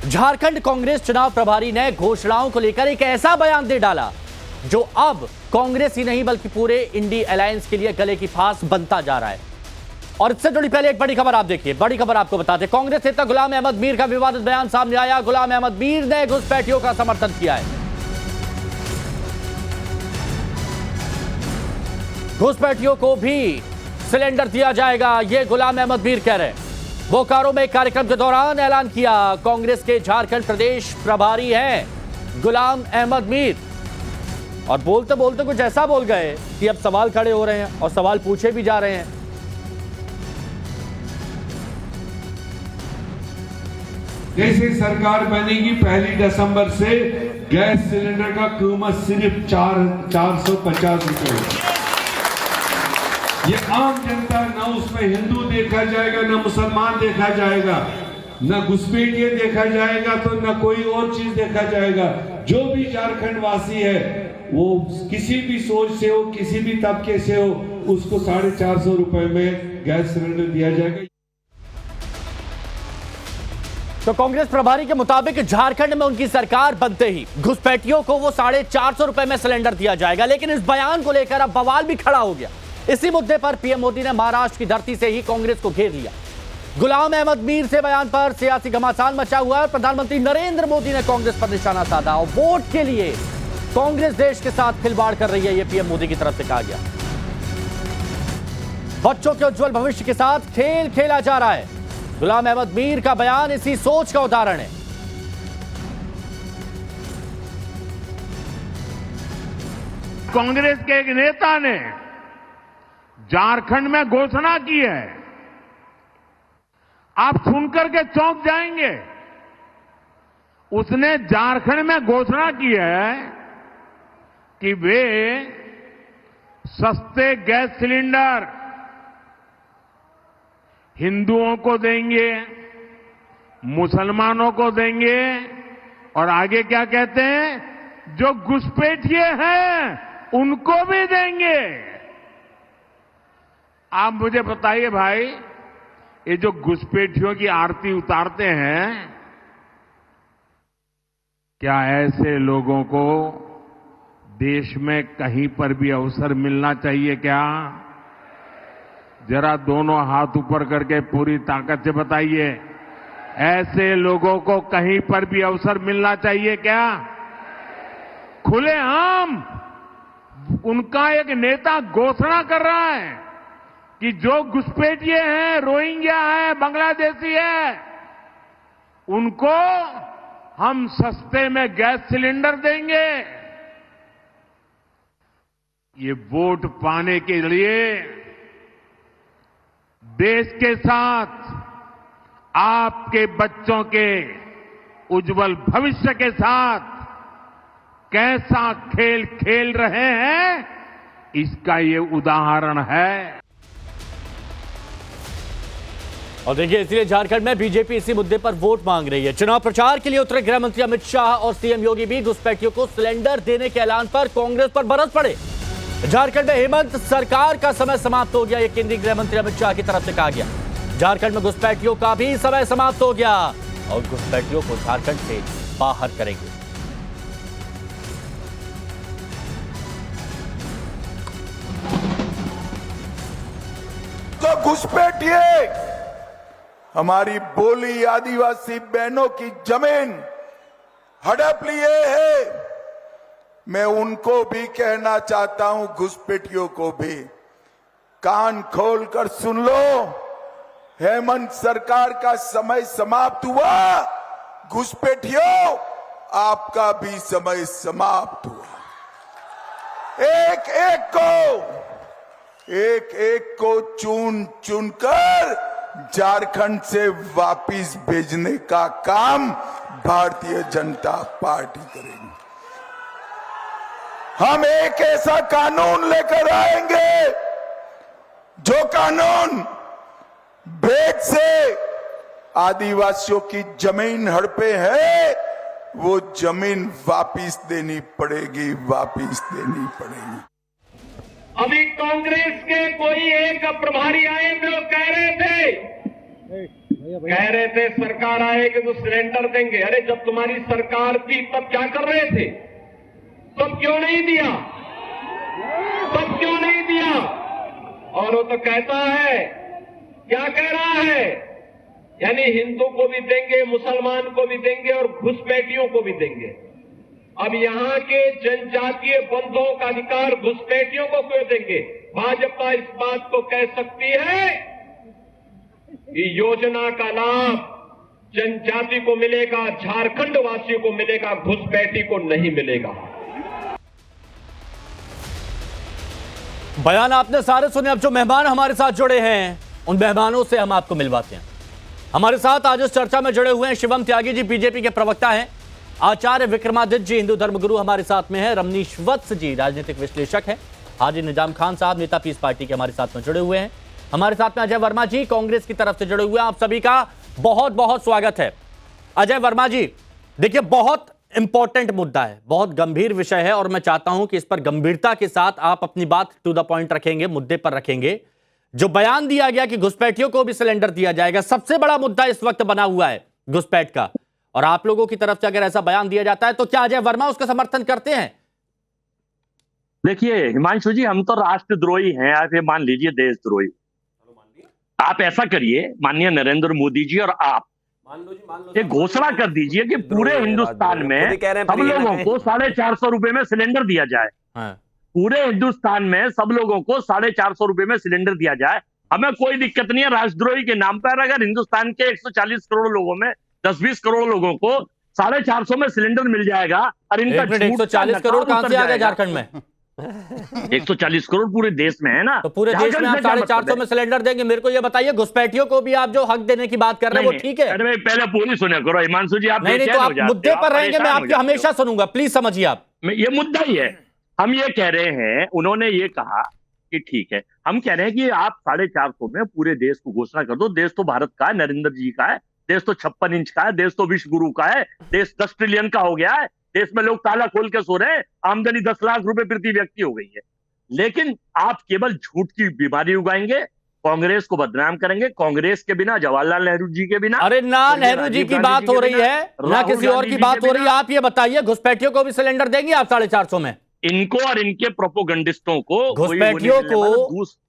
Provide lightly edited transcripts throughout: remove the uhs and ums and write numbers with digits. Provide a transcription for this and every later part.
झारखंड कांग्रेस चुनाव प्रभारी ने घोषणाओं को लेकर एक ऐसा बयान दे डाला जो अब कांग्रेस ही नहीं बल्कि पूरे इंडी अलायंस के लिए गले की फांस बनता जा रहा है। और इससे जुड़ी पहले एक बड़ी खबर आप देखिए। बड़ी खबर आपको बताते, कांग्रेस नेता गुलाम अहमद मीर का विवादित बयान सामने आया। गुलाम अहमद मीर ने घुसपैठियों का समर्थन किया है। घुसपैठियों को भी सिलेंडर दिया जाएगा, यह गुलाम अहमद मीर कह रहे हैं। बोकारो में एक कार्यक्रम के दौरान ऐलान किया। कांग्रेस के झारखंड प्रदेश प्रभारी हैं गुलाम अहमद मीर, और बोलते बोलते कुछ ऐसा बोल गए कि अब सवाल खड़े हो रहे हैं और सवाल पूछे भी जा रहे हैं। जैसे सरकार बनेगी 1 दिसंबर से गैस सिलेंडर का कीमत सिर्फ 450 रुपए। ये आम जनता, ना उसमें हिंदू देखा जाएगा, ना मुसलमान देखा जाएगा, ना घुसपैठिए देखा जाएगा, तो ना कोई और चीज देखा जाएगा। जो भी झारखंड वासी है वो किसी भी सोच से हो, किसी भी तबके से हो, उसको 450 रुपए में गैस सिलेंडर दिया जाएगा। तो कांग्रेस प्रभारी के मुताबिक झारखंड में उनकी सरकार बनते ही घुसपैठियों को वो 450 रुपए में सिलेंडर दिया जाएगा। लेकिन इस बयान को लेकर अब बवाल भी खड़ा हो गया। इसी मुद्दे पर पीएम मोदी ने महाराष्ट्र की धरती से ही कांग्रेस को घेर लिया। गुलाम अहमद मीर से बयान पर सियासी घमासान मचा हुआ है। प्रधानमंत्री नरेंद्र मोदी ने कांग्रेस पर निशाना साधा और वोट के लिए कांग्रेस देश के साथ खिलवाड़ कर रही है, यह पीएम मोदी की तरफ से कहा गया। बच्चों के उज्जवल भविष्य के साथ खेल खेला जा रहा है। गुलाम अहमद मीर का बयान इसी सोच का उदाहरण है। कांग्रेस के एक नेता ने झारखंड में घोषणा की है, आप सुनकर के चौंक जाएंगे। उसने झारखंड में घोषणा की है कि वे सस्ते गैस सिलेंडर हिंदुओं को देंगे, मुसलमानों को देंगे, और आगे क्या कहते हैं, जो घुसपैठिए हैं उनको भी देंगे। आप मुझे बताइए भाई, ये जो घुसपैठियों की आरती उतारते हैं, क्या ऐसे लोगों को देश में कहीं पर भी अवसर मिलना चाहिए क्या? जरा दोनों हाथ ऊपर करके पूरी ताकत से बताइए, ऐसे लोगों को कहीं पर भी अवसर मिलना चाहिए क्या? खुलेआम उनका एक नेता घोषणा कर रहा है कि जो घुसपैठिए हैं, रोहिंग्या है, बांग्लादेशी है, उनको हम सस्ते में गैस सिलेंडर देंगे। ये वोट पाने के लिए देश के साथ आपके बच्चों के उज्जवल भविष्य के साथ कैसा खेल खेल रहे हैं, इसका ये उदाहरण है। और देखिए, इसलिए झारखंड में बीजेपी इसी मुद्दे पर वोट मांग रही है। चुनाव प्रचार के लिए उतरे गृह मंत्री अमित शाह और सीएम योगी भी घुसपैठियों को सिलेंडर देने के ऐलान पर कांग्रेस पर बरस पड़े। झारखंड में हेमंत सरकार का समय समाप्त हो गया, यह केंद्रीय गृह मंत्री अमित शाह की तरफ से कहा गया। झारखंड में घुसपैठियों का भी समय समाप्त हो गया और घुसपैठियों को झारखंड से बाहर करेंगे। तो घुसपैठिए हमारी बोली आदिवासी बहनों की जमीन हड़प लिए है, मैं उनको भी कहना चाहता हूं, घुसपैठियों को भी कान खोलकर सुन लो। हेमंत सरकार का समय समाप्त हुआ, घुसपैठियों आपका भी समय समाप्त हुआ। एक एक को चुन चुनकर झारखंड से वापिस भेजने का काम भारतीय जनता पार्टी करेगी। हम एक ऐसा कानून लेकर आएंगे जो कानून भेद से आदिवासियों की जमीन हड़पे है, वो जमीन वापिस देनी पड़ेगी, वापिस देनी पड़ेगी। अभी कांग्रेस के कोई एक प्रभारी आए जो कह रहे थे कह रहे थे सरकार आएगी तो सिलेंडर देंगे। अरे जब तुम्हारी सरकार थी तब क्या कर रहे थे? तब क्यों नहीं दिया? तब क्यों नहीं दिया? और वो तो कहता है, क्या कह रहा है, यानी हिंदू को भी देंगे, मुसलमान को भी देंगे और घुसपैठियों को भी देंगे। अब यहां के जनजातीय बंधुओं का अधिकार घुसपैठियों को क्यों देंगे? भाजपा इस बात को कह सकती है कि योजना का लाभ जनजाति को मिलेगा, झारखंड वासियों को मिलेगा, घुसपैठी को नहीं मिलेगा। बयान आपने सारे सुने। अब जो मेहमान हमारे साथ जुड़े हैं उन मेहमानों से हम आपको मिलवाते हैं। हमारे साथ आज इस चर्चा में जुड़े हुए हैं शिवम त्यागी जी, बीजेपी के प्रवक्ता हैं। आचार्य विक्रमादित्य जी, हिंदू धर्मगुरु, हमारे साथ में है। रमनीश वत्स जी, राजनीतिक विश्लेषक हैं। हाजी निजाम खान साहब, नेता पीस पार्टी के, हमारे साथ में जुड़े हुए हैं। हमारे साथ में अजय वर्मा जी, कांग्रेस की तरफ से जुड़े हुए हैं। आप सभी का बहुत बहुत स्वागत है। अजय वर्मा जी, देखिए बहुत इंपॉर्टेंट मुद्दा है, बहुत गंभीर विषय है और मैं चाहता हूं कि इस पर गंभीरता के साथ आप अपनी बात टू द पॉइंट रखेंगे, मुद्दे पर रखेंगे। जो बयान दिया गया कि घुसपैठियों को भी सिलेंडर दिया जाएगा, सबसे बड़ा मुद्दा इस वक्त बना हुआ है घुसपैठ का, और आप लोगों की तरफ से अगर ऐसा बयान दिया जाता है तो क्या अजय वर्मा उसका समर्थन करते हैं? देखिए हिमांशु जी, हम तो राष्ट्रद्रोही हैं, आप ये मान लीजिए देशद्रोही। आप ऐसा करिए, माननीय नरेंद्र मोदी जी और आप ये घोषणा कर दीजिए कि पूरे हिंदुस्तान में सब लोगों को 450 रुपए में सिलेंडर दिया जाए। पूरे हिंदुस्तान में सब लोगों को 450 रुपए में सिलेंडर दिया जाए। हमें कोई दिक्कत नहीं है राष्ट्रद्रोही के नाम पर। अगर हिंदुस्तान के 140 करोड़ लोगों में 10-20 करोड़ लोगों को 450 में सिलेंडर मिल जाएगा और इनका 140 करोड़ कहां से आ गया झारखंड में? 140 करोड़ पूरे देश में है ना, तो पूरे देश में आप 450 में सिलेंडर देंगे। मेरे को ये बताइए, घुसपैठियों को भी आप जो हक देने की बात कर रहे हैं वो ठीक है? अरे पहले पूरी सुने करो हिमांशु जी, आप नहीं तो आप मुद्दे पर रहेंगे, मैं आपकी हमेशा सुनूंगा, प्लीज समझिए आप। ये मुद्दा ही है। हम ये कह रहे हैं, उन्होंने ये कहा कि ठीक है, हम कह रहे हैं कि आप 450 में पूरे देश को घोषणा कर दो। देश तो भारत का है, नरेंद्र जी का है, देश तो 56 इंच का है, देश तो विश्व गुरु का है, देश 10 ट्रिलियन का हो गया है, देश में लोग ताला खोल के सो रहे हैं, आमदनी 10 लाख रुपए प्रति व्यक्ति हो गई है। लेकिन आप केवल झूठ की बीमारी उगाएंगे, कांग्रेस को बदनाम करेंगे। कांग्रेस के बिना, जवाहरलाल नेहरू जी के बिना, अरे ना नेहरू जी की बात हो रही है ना किसी और की बात हो रही है। आप ये बताइए, घुसपैठियों को भी सिलेंडर देंगे आप 450 में? इनको और इनके प्रोपोगंडिस्टों को,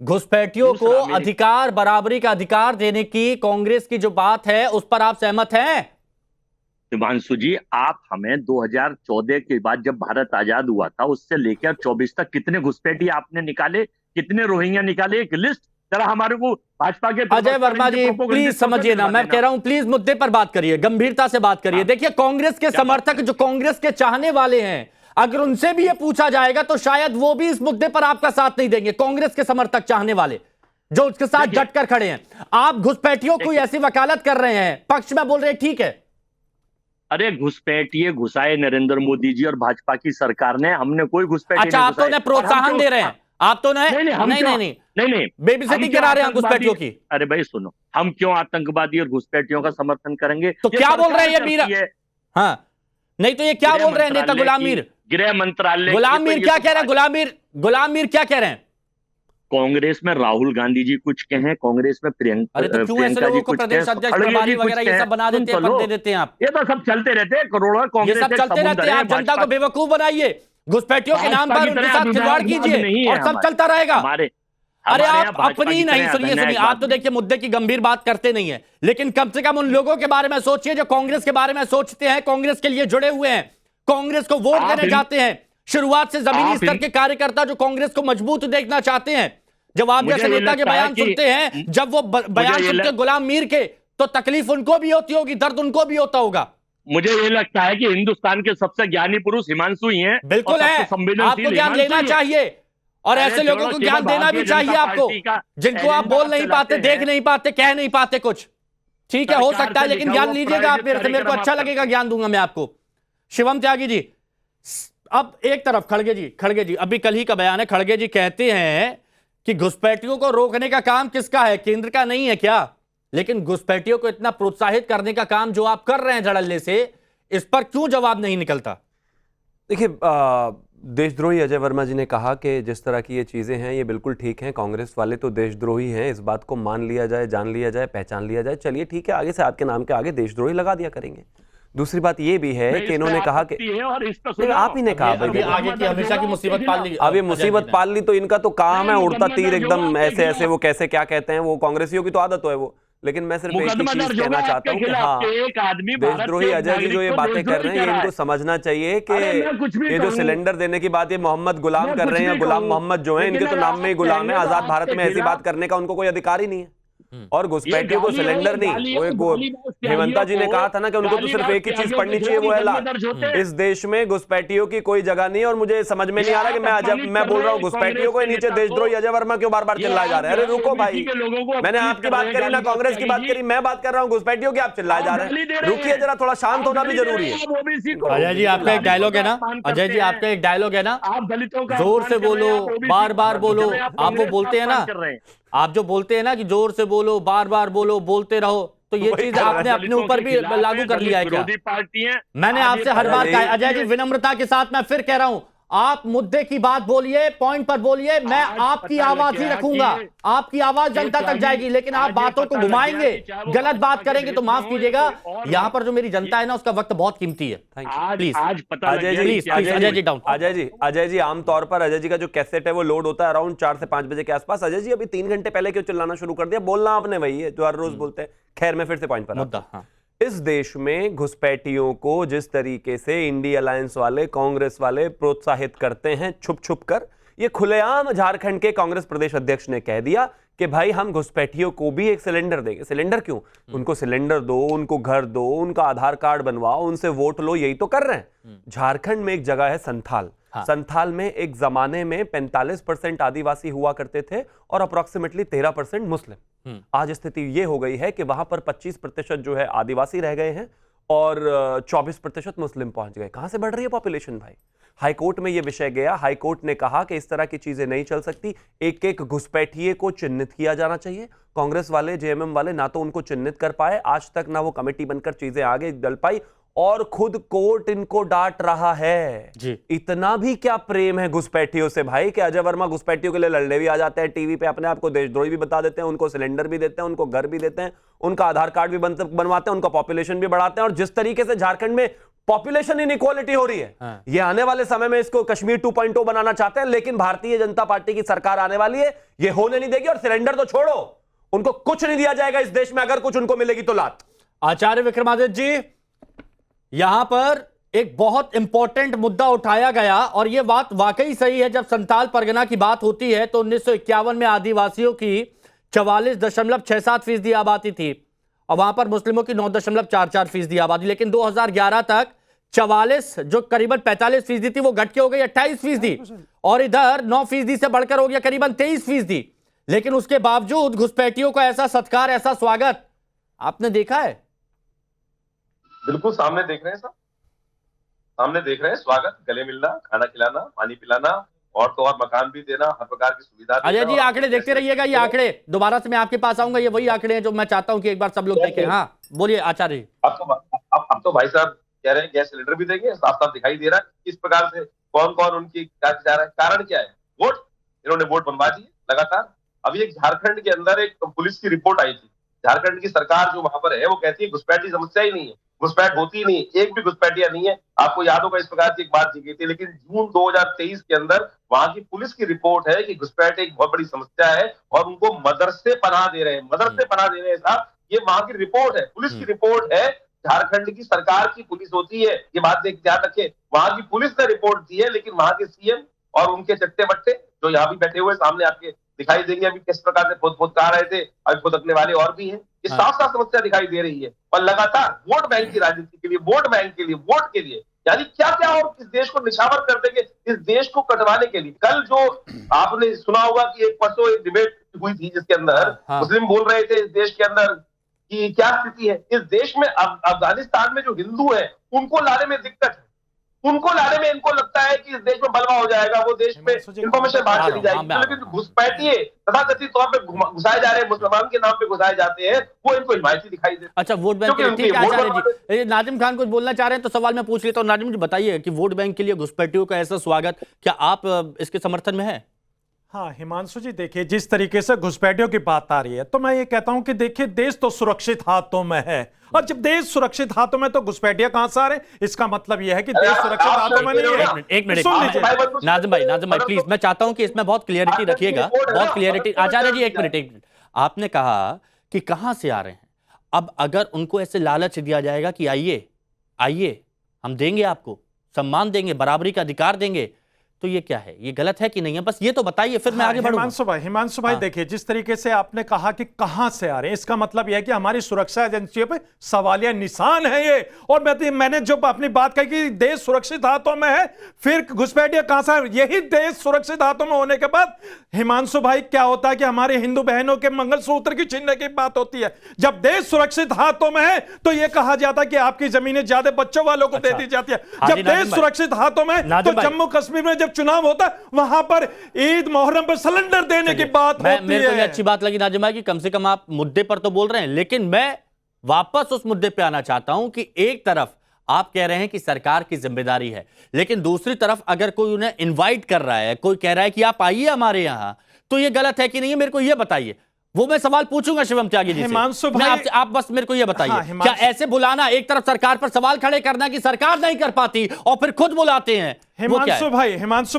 घुसपैठियों को अधिकार, बराबरी का अधिकार देने की कांग्रेस की जो बात है उस पर आप सहमत हैं? हिमांशु जी, आप हमें 2014 के बाद जब भारत आजाद हुआ था उससे लेकर 24 तक कितने घुसपैठी आपने निकाले, कितने रोहिंग्या निकाले, एक लिस्ट जरा हमारे को भाजपा के। अजय वर्मा जी प्लीज समझिए ना, मैं कह रहा हूं प्लीज मुद्दे पर बात करिए, गंभीरता से बात करिए। देखिए कांग्रेस के समर्थक, जो कांग्रेस के चाहने वाले हैं, अगर उनसे भी ये पूछा जाएगा तो शायद वो भी इस मुद्दे पर आपका साथ नहीं देंगे। कांग्रेस के समर्थक, चाहने वाले जो उसके साथ डटकर खड़े हैं, आप घुसपैठियों को ऐसी वकालत कर रहे हैं, पक्ष में बोल रहे हैं, ठीक है? अरे घुसपैठिए घुसाए नरेंद्र मोदी जी और भाजपा की सरकार ने, हमने कोई घुसपैठी। अच्छा, आप तो उन्हें प्रोत्साहन दे रहे हैं, आप तो नहीं बेबी सिटिंग करा रहे हैं घुसपैठियों की। अरे भाई सुनो, हम क्यों आतंकवादी और घुसपैठियों का समर्थन करेंगे? तो क्या बोल रहे हैं ये मीर? हाँ, नहीं तो ये क्या बोल रहे हैं नेता गुलाम मीर? गृह मंत्रालय, गुलाम मीर क्या कह रहे हैं? गुलाम मीर क्या कह रहे हैं? कांग्रेस में राहुल गांधी जी कुछ कहें, कांग्रेस में प्रियंका जी कुछ कहें, ये सब बना देते हैं, पद दे देते हैं आप। ये तो सब चलते रहते हैं, करोड़ों कांग्रेस ये सब चलते रहते हैं। आप जनता को बेवकूफ बनाइए, घुसपैठियों के नाम पर उनके साथ खिलवाड़ कीजिए और सब चलता रहेगा। अरे आप अपनी नहीं, सुनिए, आप तो देखिए मुद्दे की गंभीर बात करते नहीं है, लेकिन कम से कम उन लोगों के बारे में सोचिए जो कांग्रेस के बारे में सोचते हैं, कांग्रेस के लिए जुड़े हुए हैं, कांग्रेस को वोट देने जाते हैं, शुरुआत से जमीनी स्तर के कार्यकर्ता जो कांग्रेस को मजबूत देखना चाहते हैं। जब आप जैसे नेता के बयान सुनते हैं, जब वो बयान सुनते गुलाम मीर के, तो तकलीफ उनको भी होती होगी, दर्द उनको भी होता होगा। मुझे ये लगता है कि हिंदुस्तान के सबसे ज्ञानी पुरुष हिमांशु ही हैं। बिल्कुल है, आपको ज्ञान लेना चाहिए और ऐसे लोगों को ज्ञान देना भी चाहिए आपको, जिनको आप बोल नहीं पाते, देख नहीं पाते, कह नहीं पाते कुछ। ठीक है, हो सकता है, लेकिन ज्ञान लीजिएगा आप मेरे से, मेरे को अच्छा लगेगा, ज्ञान दूंगा मैं आपको। शिवम त्यागी जी, अब एक तरफ खड़गे जी, अभी कल ही का बयान है, खड़गे जी कहते हैं कि घुसपैठियों को रोकने का काम किसका है, केंद्र का नहीं है क्या? लेकिन घुसपैठियों को इतना प्रोत्साहित करने का काम जो आप कर रहे हैं धड़ल्ले से, इस पर क्यों जवाब नहीं निकलता? देखिए देशद्रोही अजय वर्मा जी ने कहा कि जिस तरह की ये चीज़ें हैं ये बिल्कुल ठीक हैं, कांग्रेस वाले तो देशद्रोही हैं, इस बात को मान लिया जाए, जान लिया जाए, पहचान लिया जाए। चलिए ठीक है, आगे से आपके नाम के आगे देशद्रोही लगा दिया करेंगे। दूसरी बात ये भी है कि इन्होंने कहा कि आप ही ने कहा भाई आगे की हमेशा की मुसीबत पाल ली। अब ये मुसीबत पाल ली तो इनका तो काम है उड़ता तीर एकदम ऐसे ऐसे, वो कैसे क्या कहते हैं, वो कांग्रेसियों की तो आदत है वो। लेकिन मैं सिर्फ एक ही चीज कहना चाहता हूँ कि हाँ, देशद्रोही अजय जी जो ये बातें कर रहे हैं ये इनको समझना चाहिए कि ये जो सिलेंडर देने की बात ये मोहम्मद गुलाम कर रहे हैं, गुलाम मोहम्मद जो है इनके तो नाम में ही गुलाम है। आजाद भारत में ऐसी बात करने का उनको कोई अधिकार ही नहीं है। और घुसपैठियों को सिलेंडर नहीं, वो हेमंता जी ने कहा था ना कि उनको तो सिर्फ एक ही चीज पढ़नी चाहिए, वो है लात। इस देश में घुसपैठियों की कोई जगह नहीं है। और मुझे समझ में नहीं आ रहा कि मैं बोल रहा हूँ घुसपैठियों को, नीचे देशद्रोही अजय वर्मा क्यों बार बार चिल्लाए जा रहे हैं। अरे रुको भाई, मैंने आपकी बात करी ना कांग्रेस की बात करी, मैं बात कर रहा हूँ घुसपैठियों की, आप चिल्लाए जा रहे हैं। रुकिए जरा, थोड़ा शांत होना भी जरूरी है। अजय जी आपका एक डायलॉग है ना, अजय जी आपका एक डायलॉग है ना, जोर से बोलो, बार बार बोलो। आप वो बोलते हैं ना, आप जो बोलते हैं ना कि जोर से बोलो, बार बार बोलो, बोलते रहो, तो ये चीज आपने अपने ऊपर भी लागू कर लिया है क्या? मैंने आपसे हर बार कहा अजय जी, विनम्रता के साथ मैं फिर कह रहा हूं, आप मुद्दे की बात बोलिए, पॉइंट पर बोलिए, मैं आपकी आवाज ही रखूंगा, आपकी आवाज जनता तक जाएगी। लेकिन आप बातों को घुमाएंगे, गलत बात करेंगे तो माफ कीजिएगा, यहां पर जो मेरी जनता है ना उसका वक्त बहुत कीमती है। प्लीज अजय जी आमतौर पर अजय जी का जो कैसेट है वो लोड होता है अराउंड 4 से 5 बजे के आसपास। अजय जी अभी 3 घंटे पहले क्यों चिल्लाना शुरू कर दिया? बोलना आपने वही है जो हर रोज बोलते हैं। खैर मैं फिर से पॉइंट पर मुद्दा, इस देश में घुसपैठियों को जिस तरीके से इंडी अलायंस वाले, कांग्रेस वाले प्रोत्साहित करते हैं छुप छुप कर, ये खुलेआम झारखंड के कांग्रेस प्रदेश अध्यक्ष ने कह दिया कि भाई हम घुसपैठियों को भी एक सिलेंडर देंगे। सिलेंडर क्यों? उनको सिलेंडर दो, उनको घर दो, उनका आधार कार्ड बनवाओ, उनसे वोट लो, यही तो कर रहे हैं। झारखंड में एक जगह है संथाल। संथाल में एक जमाने में 45% आदिवासी हुआ करते थे और अप्रोक्सीमेटली 13% मुस्लिम। आज स्थिति यह हो गई है कि वहां पर 25% जो है आदिवासी रह गए हैं और 24% मुस्लिम पहुंच गए। कहां से बढ़ रही है पॉपुलेशन भाई? हाईकोर्ट में यह विषय गया, हाईकोर्ट ने कहा कि इस तरह की चीजें नहीं चल सकती, एक एक घुसपैठिए को चिन्हित किया जाना चाहिए। कांग्रेस वाले, जेएमएम वाले ना तो उनको चिन्हित कर पाए आज तक, ना वो कमेटी बनकर चीजें आगे डल पाई, और खुद कोर्ट इनको डांट रहा है जी। इतना भी क्या प्रेम है घुसपैठियों से भाई कि अजय वर्मा घुसपैठियों के लिए लड़ने भी आ जाते हैं टीवी पे, अपने आप को देशद्रोही भी बता देते हैं, उनको सिलेंडर भी देते हैं, उनको घर भी देते हैं, उनका आधार कार्ड भी बनवाते हैं, उनका पॉपुलेशन भी बढ़ाते हैं। और जिस तरीके से झारखंड में पॉपुलेशन इनइक्वालिटी हो रही है, ये आने वाले समय में इसको कश्मीर 2.0 बनाना चाहते हैं, लेकिन भारतीय जनता पार्टी की सरकार आने वाली है, ये होने नहीं देगी। और सिलेंडर तो छोड़ो, उनको कुछ नहीं दिया जाएगा इस देश में, अगर कुछ उनको मिलेगी तो लात। आचार्य विक्रमादित्य जी, यहां पर एक बहुत इंपॉर्टेंट मुद्दा उठाया गया और यह बात वाकई सही है। जब संथाल परगना की बात होती है तो 1951 में आदिवासियों की 44.67% आबादी थी और वहां पर मुस्लिमों की 9.44% आबादी। लेकिन 2011 तक 44 जो करीबन 45% थी वो घट के हो गई 28%, और इधर 9% से बढ़कर हो गया करीबन 23%। लेकिन उसके बावजूद घुसपैठियों को ऐसा सत्कार, ऐसा स्वागत आपने देखा है? बिल्कुल सामने देख रहे हैं साहब, सामने देख रहे हैं। स्वागत, गले मिलना, खाना खिलाना, पानी पिलाना, और तो और मकान भी देना, हर प्रकार की सुविधा। अजय जी आंकड़े देखते रहिएगा, ये आंकड़े दोबारा से मैं आपके पास आऊंगा, ये वही आंकड़े हैं जो मैं चाहता हूं कि एक बार सब लोग देखें। हाँ बोलिए आचार्य जी। अब तो भाई साहब कह रहे हैं गैस सिलेंडर भी देंगे, साफ साफ दिखाई दे रहा है किस प्रकार से कौन कौन उनकी क्या जा रहा है। कारण क्या है? वोट, इन्होंने वोट बनवा दिए लगातार। अभी एक झारखंड के अंदर एक पुलिस की रिपोर्ट आई थी, झारखंड की सरकार जो वहां पर है वो कहती है घुसपैठ की समस्या ही नहीं है, घुसपैठ होती नहीं, एक भी घुसपैठिया नहीं है। आपको याद होगा इस प्रकार की एक बात की गई थी, लेकिन जून 2023 के अंदर वहां की पुलिस की रिपोर्ट है कि घुसपैठ एक बहुत बड़ी समस्या है और उनको मदरसे पनाह दे रहे हैं, मदरसे पनाह दे रहे हैं साहब। ये वहां की रिपोर्ट है, पुलिस की रिपोर्ट है। झारखंड की सरकार की पुलिस होती है, ये बात ध्यान रखिए। वहां की पुलिस ने रिपोर्ट दी है, लेकिन वहां के सीएम और उनके चट्टे बट्टे जो यहाँ भी बैठे हुए सामने आपके दिखाई देंगे, अभी किस प्रकार से खुद कहा रहे थे, अभी फुदकने वाले और भी हैं। ये साफ साफ समस्या दिखाई दे रही है और लगातार वोट बैंक की राजनीति के लिए, वोट बैंक के लिए, वोट के लिए, यानी क्या क्या और इस देश को निछावर कर देंगे, इस देश को कटवाने के लिए। कल जो आपने सुना होगा कि एक परसों एक डिबेट हुई थी जिसके अंदर मुस्लिम बोल रहे थे इस देश के अंदर कि क्या स्थिति है इस देश में। अफगानिस्तान में जो हिंदू है उनको लाने में दिक्कत है, उनको लाने में इनको लगता है कि इस देश में बलवा हो जाएगा, वो देश में इंफॉर्मेशन बाहर चली जाएगी। लेकिन घुसपैठिए तथाकथित तौर पे घुसाए जा रहे हैं, मुसलमान के नाम पे घुसाए जाते हैं, वो इनको हिमायती दिखाई देते हैं। अच्छा, वोट बैंक के लिए ठीक है आचार्य जी। नाजिम खान कुछ बोलना चाह रहे हैं तो सवाल मैं पूछ लेता हूँ। नाजिम जी बताइए कि वोट बैंक के लिए घुसपैठियों का ऐसा स्वागत, क्या आप इसके समर्थन में है? हाँ हिमांशु जी, देखिए जिस तरीके से घुसपैठियों की बात आ रही है तो मैं ये कहता हूं कि देखिए देश तो सुरक्षित हाथों में है, और जब देश सुरक्षित हाथों में तो घुसपैठिया कहां से आ रहे हैं? इसका मतलब यह है कि देश सुरक्षित हाथों में नहीं है। एक मिनट नाजिम भाई प्लीज, मैं चाहता हूं कि इसमें बहुत क्लियरिटी रखिएगा, बहुत क्लियरिटी। आचार्य जी एक मिनट, आपने कहा कि कहां से आ रहे हैं। अब अगर उनको ऐसे लालच दिया जाएगा कि आइए आइए हम देंगे, आपको सम्मान देंगे, बराबरी का अधिकार देंगे, तो ये क्या है, ये गलत है कि नहीं है? बस ये तो बताइए, फिर मैं आगे बढ़ूंगा। हिमांशु भाई देखिए जिस तरीके से आपने कहा कि कहां से आ रहे हैं, इसका मतलब यह है कि हमारी सुरक्षा एजेंसियों पे सवालिया निशान है ये। और मैंने जो अपनी बात कही कि देश सुरक्षित हाथों में है, फिर घुसपैठिया कहां से, यही देश सुरक्षित हाथों में होने के बाद हिमांशु भाई क्या होता है कि हमारे हिंदू बहनों के मंगलसूत्र की छीनने की बात होती है। जब देश सुरक्षित हाथों में है तो यह कहा जाता है कि आपकी जमीनें ज्यादा बच्चों वालों को दे दी जाती है। जब देश सुरक्षित हाथों में तो जम्मू कश्मीर में चुनाव होता है वहां पर ईद मोहर्रम पर सिलेंडर देने की बात होती है। मेरे को ये अच्छी बात लगी नाजिम भाई कि कम से कम आप मुद्दे पर तो बोल रहे हैं, लेकिन मैं वापस उस मुद्दे पे आना चाहता हूं कि एक तरफ आप कह रहे हैं कि सरकार की जिम्मेदारी है, लेकिन दूसरी तरफ अगर कोई उन्हें इनवाइट कर रहा है, कोई कह रहा है कि आप आइए हमारे यहां, तो ये गलत है कि नहीं है? मेरे को ये बताइए। वो मैं सवाल पूछूंगा शिवम त्यागी जी से, आप बस मेरे को ये बताइए, क्या ऐसे बुलाना, एक तरफ सरकार पर सवाल खड़े करना कि सरकार नहीं कर पाती और फिर खुद बुलाते हैं, हिमांशु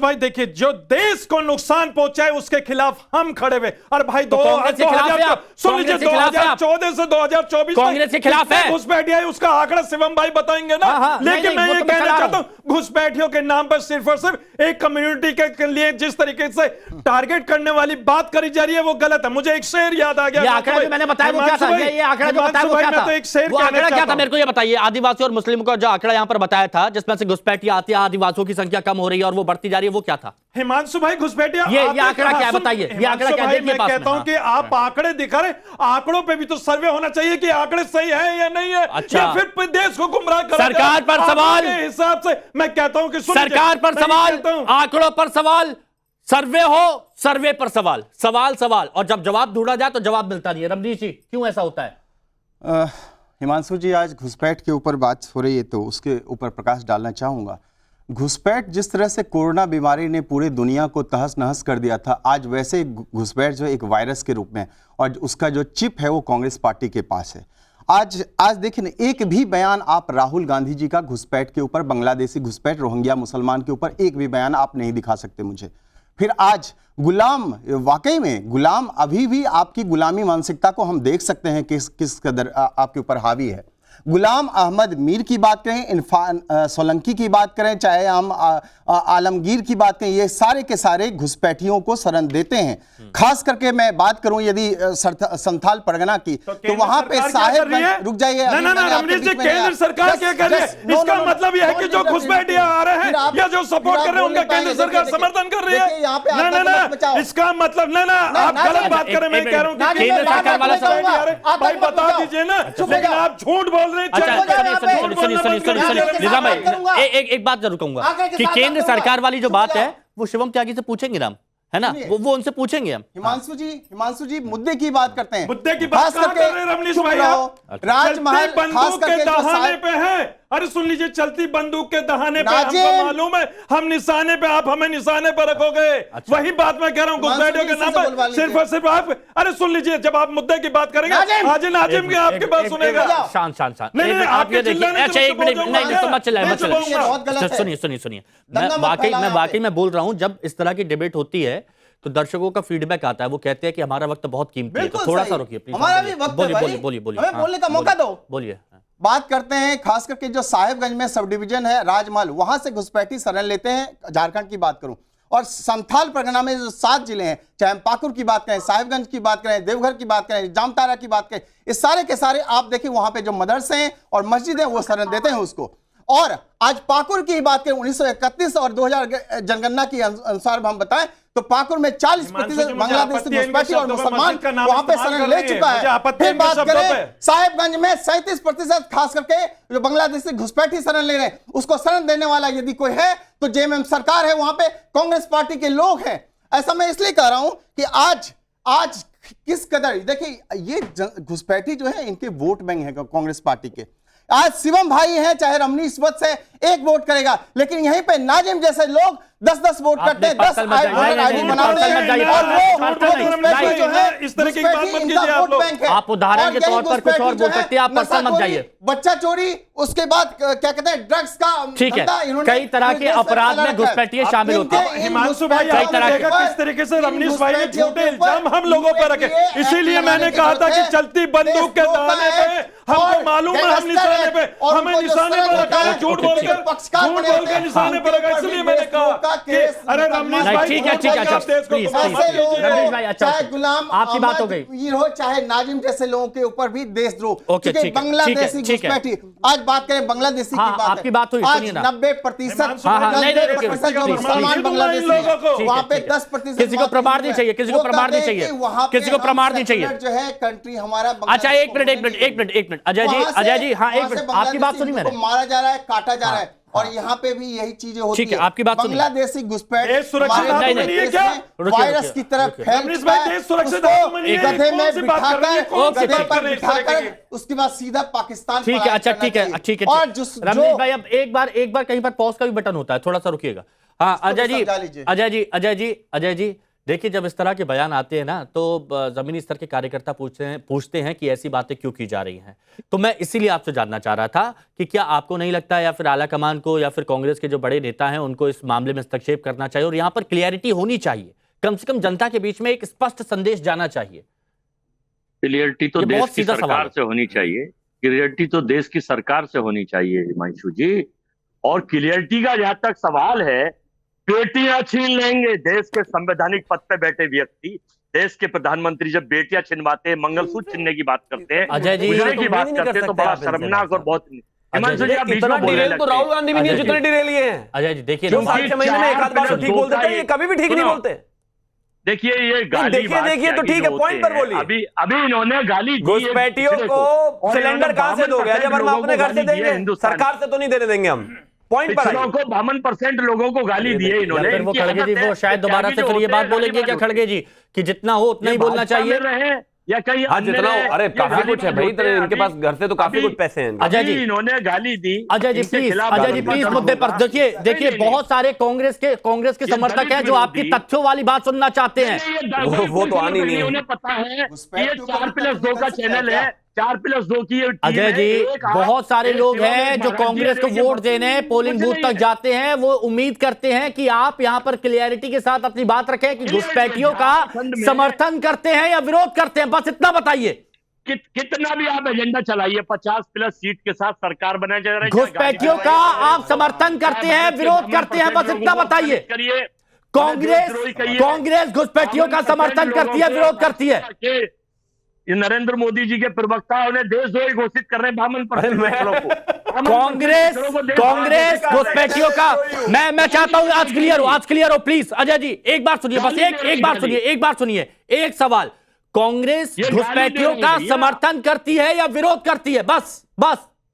भाई देखिए जो देश को नुकसान पहुंचाए उसके खिलाफ हम खड़े हुए। और भाई 2014 से 2024 कांग्रेस के खिलाफ है घुसपैठिया, उसका आंकड़ा शिवम भाई बताएंगे ना। लेकिन मैं ये कहना चाहता हूं घुसपैठियों के नाम पर सिर्फ और सिर्फ एक कम्युनिटी के लिए जिस तरीके से टारगेट करने वाली बात करी जा रही है वो गलत है। मुझे एक शेर याद आ गया, आंकड़ा मैंने बताया वो क्या था, ये आंकड़ा जो बताया वो क्या था, एक शेर क्या था मेरे को ये बताइए। आदिवासी और मुस्लिम का जो आंकड़ा यहां पर बताया था जिसमें से घुसपैठिया आती है, आदिवासियों की संख्या कम हो रही है और वो बढ़ती जा रही है, वो क्या था? हिमांशु भाई घुसपैठिया ये आंकड़ा क्या है बताइए, ये आंकड़ा क्या है? मैं कहता हूं कि आप आंकड़े दिखा रहे, आंकड़ों पे भी तो सर्वे होना चाहिए कि आंकड़े सही है या नहीं है। अच्छा, या फिर देश को गुमराह कर सरकार पर सवाल के हिसाब से मैं कहता हूं कि सरकार पर सवाल, आंकड़ों पर सवाल, सर्वे हो, सर्वे पर सवाल, सवाल और जब जवाब ढूंढा जाए तो जवाब मिलता नहीं है। रमनीश जी क्यों ऐसा होता है? हिमांशु जी आज घुसपैठ के ऊपर बात हो रही है तो उसके ऊपर प्रकाश डालना चाहूँगा। घुसपैठ जिस तरह से कोरोना बीमारी ने पूरी दुनिया को तहस नहस कर दिया था, आज वैसे घुसपैठ जो एक वायरस के रूप में, और उसका जो चिप है वो कांग्रेस पार्टी के पास है। आज देखिए ना, एक भी बयान आप राहुल गांधी जी का घुसपैठ के ऊपर, बांग्लादेशी घुसपैठ, रोहिंग्या मुसलमान के ऊपर एक भी बयान आप नहीं दिखा सकते मुझे। फिर आज गुलाम, वाकई में गुलाम, अभी भी आपकी गुलामी मानसिकता को हम देख सकते हैं किस कदर आपके ऊपर हावी है। गुलाम अहमद मीर की बात करें, इरफान सोलंकी की बात करें, चाहे हम आलमगीर की बात करें, ये सारे के सारे घुसपैठियों को शरण देते हैं। खास करके मैं बात करूं यदि संथाल परगना की तो वहां पे साहेब, रुक जाइए, केंद्र सरकार क्या कर रही है? इसका मतलब यह है कि जो घुसपैठिया आ रहे हैं या जो सपोर्ट कर रहे हैं उनका केंद्र सरकार समर्थन कर रही है। ना इसका मतलब ना आप गलत बात कर रहे हैं। मैं कह रहा हूं केंद्र सरकार वाला भाई बता दीजिए ना, लेकिन आप झूठ बोल रहे हैं। निजाम भाई एक बात जरूर कहूंगा कि केंद्र सरकार वाली जो बात है वो शिवम त्यागी से पूछेंगे राम, है ना, वो उनसे पूछेंगे हम। हिमांशु जी मुद्दे की बात करते हैं, मुद्दे की बात कर रहे हैं रमनीश भाई। राजमहल बंदूक के दहाने पे है, अरे सुन लीजिए, चलती बंदूक के दहाने पे हमको मालूम है, हम निशाने पे, आप हमें निशाने पे रखोगे। अच्छा। वही बात मैं कह रहा हूँ घुसपैठियों के नाम पर सिर्फ और सिर्फ आप, अरे सुन लीजिए, जब आप मुद्दे की बात करेंगे नाजिम की आपकी बात सुनेगा। शांत नहीं, आप ये देखिए, अच्छा एक मिनट, नहीं तो मत चलाए, सुनिए, मैं वाकई में बोल रहा हूँ, जब इस तरह की डिबेट होती है तो दर्शकों का फीडबैक आता है, वो कहते हैं कि हमारा वक्त बहुत कीमती है, तो थोड़ा सा रुकिए प्लीज, बोलिए, बोलने का मौका दो, बोलिए। बात करते हैं खास करके जो साहेबगंज में सब डिवीजन है राजमहल, वहां से घुसपैठी शरण लेते हैं। झारखंड की बात करूं और संथाल परगना में जो 7 जिले हैं, चाहे हम पाकुड़ की बात करें, साहेबगंज की बात करें, देवघर की बात करें, जामताड़ा की बात करें, इस सारे के सारे आप देखिए वहां पे जो मदरसे हैं और मस्जिद है वो शरण देते हैं उसको। और आज पाकुड़ की बात करें, 1931 और 2000 जनगणना के अनुसार हम बताएं तो पाकुड़ में 40% बांग्लादेश घुसपैठी और मुसलमान वहां पे शरण ले चुका है। फिर बात करें साहिबगंज में 37% खास करके जो बांग्लादेशी घुसपैठी शरण ले रहे हैं, उसको शरण देने वाला यदि कोई है तो जेएमएम सरकार है, वहां पे कांग्रेस पार्टी के लोग हैं। ऐसा मैं इसलिए कह रहा हूं कि आज किस कदर देखिए ये घुसपैठी जो है इनके वोट बैंक है कांग्रेस पार्टी के। आज शिवम भाई हैं, चाहे रमनीश वत से एक वोट करेगा, लेकिन यहीं पे नाजिम जैसे लोग 10-10 वोट करते हैं, 10 आईडी बनाते हैं और वो जो है इस तरह की बात मत कीजिए आप लोग। आप उदाहरण के तौर पर कुछ और बोल सकते हैं, आप पर्सन मत जाइए। बच्चा चोरी, उसके बाद क्या कहते हैं ड्रग्स का ठीक है, कई तरह के अपराध में घुसपैठिए शामिल होते हैं। हिमांशु भाई आपने देखा किस तरीके से रमनीश भाई ने झूठे इल्जाम हम लोगों पर रखे, इसीलिए मैंने कहा था कि चलती बंदूक के दाने पे हमको मालूम है हम निशाने पे, हमें निशाने पर रखा है, झूठ बोल के निशाने पर रखा, इसलिए मैंने कहा कि अरे रमनीश भाई ठीक है रमनीश भाई अच्छा, चाहे गुलाम आपकी बात हो गई, वीर हो चाहे नाजिम जैसे लोगों के ऊपर भी देशद्रोह। ओके, ठीक है, बांग्लादेशी घुसपैठी, आज बात करें बांग्लादेशी की बात, आपकी बात हुई, आज 90% मुसलमान बांग्लादेशी वहां पे 10% किसी को प्रमाण नहीं चाहिए, किसी को प्रमाण नहीं चाहिए, किसी को प्रमाण नहीं चाहिए जो है कंट्री हमारा। अच्छा एक मिनट अजय जी, हाँ एक मिनट, आपकी बात सुनी मैंने। मारा जा रहा है, काटा जा रहा है और यहाँ पे भी यही चीजें होती है। आपकी बात सुनी। बांग्लादेशी घुसपैठ वायरस की तरफ फैल गधे में बिठाकर उसके बाद सीधा पाकिस्तान। ठीक है, अच्छा ठीक है और रमनीश भाई अब एक बार कहीं पर पॉज का भी बटन होता है, थोड़ा सा रुकिएगा। हाँ अजय जी देखिए, जब इस तरह के बयान आते हैं ना तो जमीनी स्तर के कार्यकर्ता पूछते हैं कि ऐसी बातें क्यों की जा रही हैं। तो मैं इसीलिए आपसे जानना चाह रहा था कि क्या आपको नहीं लगता या फिर आला कमान को या फिर कांग्रेस के जो बड़े नेता हैं उनको इस मामले में हस्तक्षेप करना चाहिए और यहां पर क्लियरिटी होनी चाहिए, कम से कम जनता के बीच में एक स्पष्ट संदेश जाना चाहिए। क्लियरिटी तो देश की सरकार से होनी चाहिए, क्लियरिटी तो देश की सरकार से होनी चाहिए हिमांशु जी। और क्लियरिटी का जहां तक सवाल है, बेटियां छीन लेंगे, देश के संवैधानिक पद पे बैठे व्यक्ति, देश के प्रधानमंत्री जब बेटियां छिनवाते हैं, मंगलसूत्र छीनने की बात करते हैं, अजय जी की बात करते हैं तो बड़ा शर्मनाक और बहुत। हिमांशु जी आप बीच में बोलने लगते हैं। राहुल गांधी भी नहीं जितने डिटेल लिए हैं। अजय जी देखिए, 2 साल के महीने में एक आध बार तो ठीक बोलते थे, ये कभी भी ठीक नहीं बोलते। देखिए ये गाली देखिए तो ठीक है, पॉइंट पर बोलिए। अभी इन्होंने गाली दी घुसपैठियों को सिलेंडर कहां से दोगे? जब हम अपने घर से देंगे, सरकार से तो नहीं देने देंगे हम। पॉइंट पर को 52% लोगों को गाली दी है इन्होंने। फिर वो खड़गे जी वो शायद दोबारा से फिर ये बात बोलेंगे क्या खड़गे जी कि जितना हो उतना ही बोलना चाहिए या कहीं जितना हो? अरे काफी कुछ है भाई, इनके पास घर से तो काफी कुछ पैसे हैं। अजय जी इन्होंने गाली दी। अजय जी प्लीज मुद्दे पर देखिए बहुत सारे कांग्रेस के समर्थक हैं जो आपकी तथ्यों वाली बात सुनना चाहते हैं। वो तो आनी नहीं है। उन्हें पता है ये 4+2 का चैनल है, 4+2 की। अजय जी बहुत सारे लोग हैं जो कांग्रेस को वोट देने पोलिंग बूथ तक जाते हैं, वो उम्मीद करते हैं कि आप यहां पर क्लियरिटी के साथ अपनी बात रखें कि घुसपैठियों का समर्थन करते हैं या विरोध करते हैं, बस इतना बताइए। कितना भी आप एजेंडा चलाइए, 50+ सीट के साथ सरकार बनाई जा रही है, घुसपैठियों का आप समर्थन करते हैं विरोध करते हैं, बस इतना बताइए। कांग्रेस घुसपैठियों का समर्थन करती है विरोध करती है। ये नरेंद्र मोदी जी के प्रवक्ताओं ने देशद्रोही घोषित कर रहे हैं 52% कांग्रेस घुसपैठियों का मैं चाहता हूं आज क्लियर हो प्लीज। अजय जी एक बार सुनिए, बस एक बार सुनिए, एक सवाल, कांग्रेस घुसपैठियों का समर्थन करती है या विरोध करती है? बस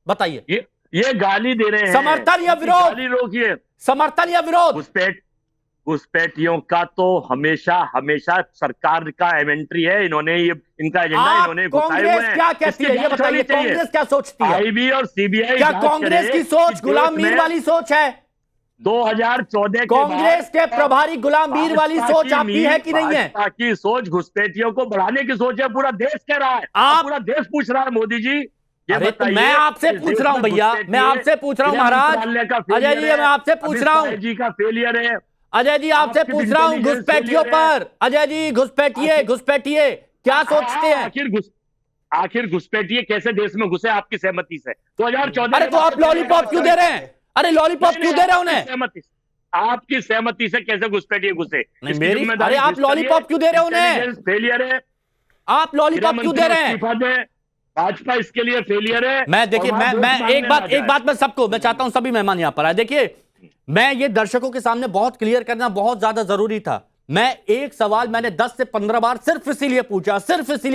बताइए। ये गाली दे रहे हैं, समर्थन या विरोध? गाली रोकिए, समर्थन या विरोध? घुसपैठियों का तो हमेशा सरकार का इन्वेंट्री है, इन्होंने ये इनका एजेंडा इन्होंने घुसाए हुए हैं। क्या कहती है ये बताइए, कांग्रेस क्या सोचती है? आईबी और सीबीआई क्या कांग्रेस की सोच गुलाम मीर वाली सोच है? 2014 कांग्रेस के प्रभारी गुलाम मीर वाली सोच आपकी है कि नहीं है? की सोच घुसपैठियों को बढ़ाने की सोच है, पूरा देश कह रहा है, पूरा देश पूछ रहा है मोदी जी। अरे तो मैं आपसे पूछ रहा हूं भैया, मैं आपसे पूछ रहा हूं महाराज, अजय जी मैं आपसे पूछ रहा हूं, जी का फेलियर है अजय जी आपसे पूछ रहा हूं घुसपैठियों पर। अजय जी घुसपैठिए क्या सोचते हैं? आखिर घुसपैठिए कैसे देश में घुसे आपकी सहमति से? 2014। अरे तो आप लॉलीपॉप क्यों दे रहे हैं? अरे लॉलीपॉप क्यों दे रहे हैं उन्हें? आपकी सहमति से कैसे घुसपैठिए घुसे? अरे आप लॉलीपॉप क्यों दे रहे हैं उन्हें? फेलियर है, आप लॉलीपॉप क्यों दे रहे हैं? भाजपा इसके लिए फेलियर है। मैं देखिए मैं एक बात मैं सबको, मैं चाहता हूं सभी मेहमान यहां पर आए। देखिए मैं ये दर्शकों के सामने बहुत क्लियर करना बहुत ज्यादा जरूरी था मैं एक सवाल मैंने 10 से 15 बार सिर्फ इसीलिए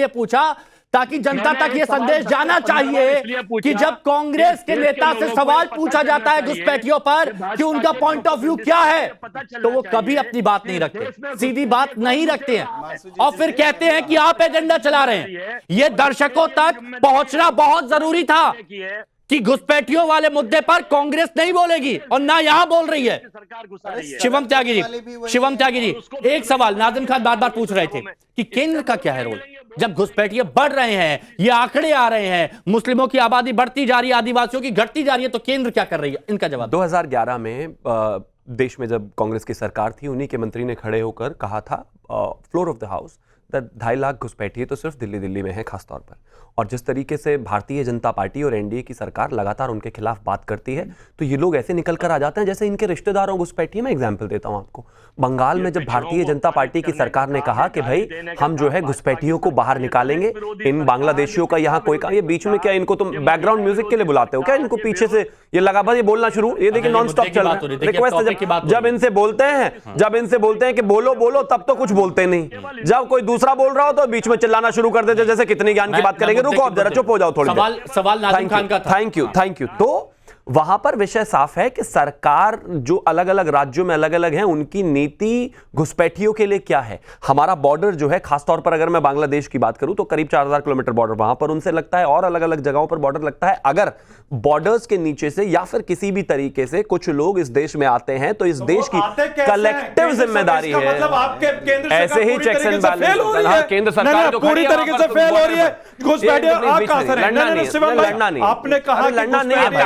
पूछा ताकि जनता तक ये संदेश जाना चाहिए कि जब कांग्रेस के नेता से सवाल पूछा जाता है घुसपैठियों पर कि उनका पॉइंट ऑफ व्यू क्या है, तो वो कभी अपनी बात नहीं रखते, सीधी बात नहीं रखते हैं और फिर कहते हैं कि आप एजेंडा चला रहे हैं। ये दर्शकों तक पहुंचना बहुत जरूरी था कि घुसपैठियों वाले मुद्दे पर कांग्रेस नहीं बोलेगी और ना यहां बोल रही है। शिवम त्यागी जी, एक सवाल नाज़िम खान बार बार पूछ रहे थे कि केंद्र का क्या है रोल जब घुसपैठिए बढ़ रहे हैं, ये आंकड़े आ रहे हैं, मुस्लिमों की आबादी बढ़ती जा रही है, आदिवासियों की घटती जा रही है, तो केंद्र क्या कर रही है? इनका जवाब। 2011 में देश में जब कांग्रेस की सरकार थी, उन्हीं के मंत्री ने खड़े होकर कहा था floor of the house 2.5 lakh घुसपैठिए तो सिर्फ दिल्ली में है खासतौर पर। और जिस तरीके से भारतीय जनता पार्टी और एनडीए की सरकार लगातार उनके खिलाफ बात करती है, तो ये लोग ऐसे निकल कर आ जाते हैं जैसे इनके रिश्तेदारों घुसपैठिए। मैं एग्जाम्पल देता हूं आपको, बंगाल में जब भारतीय जनता पार्टी की सरकार ने कहा कि भाई हम जो है घुसपैठियों को बाहर निकालेंगे, इन बांग्लादेशियों का यहाँ कोई काम, ये बीच में क्या इनको तुम बैकग्राउंड म्यूजिक के लिए बुलाते हो क्या? इनको पीछे से ये लगा बस ये बोलना शुरू, ये देखिए नॉन स्टॉप चल रहा है। रिक्वेस्ट जब इनसे बोलते हैं कि बोलो तब तो कुछ बोलते नहीं, जब कोई दूसरा बोल रहा हो तो बीच में चिल्लाना शुरू कर देते जैसे कितनी ज्ञान की बात करेंगे, रुको आप जरा चुप हो जाओ थोड़ी देर। सवाल नाज़िम खान का था। Thank you. तो वहां पर विषय साफ है कि सरकार जो अलग अलग राज्यों में अलग अलग है, उनकी नीति घुसपैठियों के लिए क्या है। हमारा बॉर्डर जो है, खासतौर पर अगर मैं बांग्लादेश की बात करूं तो करीब 4000 किलोमीटर बॉर्डर वहां पर उनसे लगता है और अलग अलग जगहों पर बॉर्डर लगता है। अगर बॉर्डर्स के नीचे से या फिर किसी भी तरीके से कुछ लोग इस देश में आते हैं तो इस देश की कलेक्टिव जिम्मेदारी है। मतलब आपके केंद्र ऐसे ही चेक्स एंड बैलेंस केंद्र सरकार पूरी तरीके से फेल हो रही है। घुसपैठिए आप कहां से लड़ना नहीं, आपने कहा लड़ना नहीं है।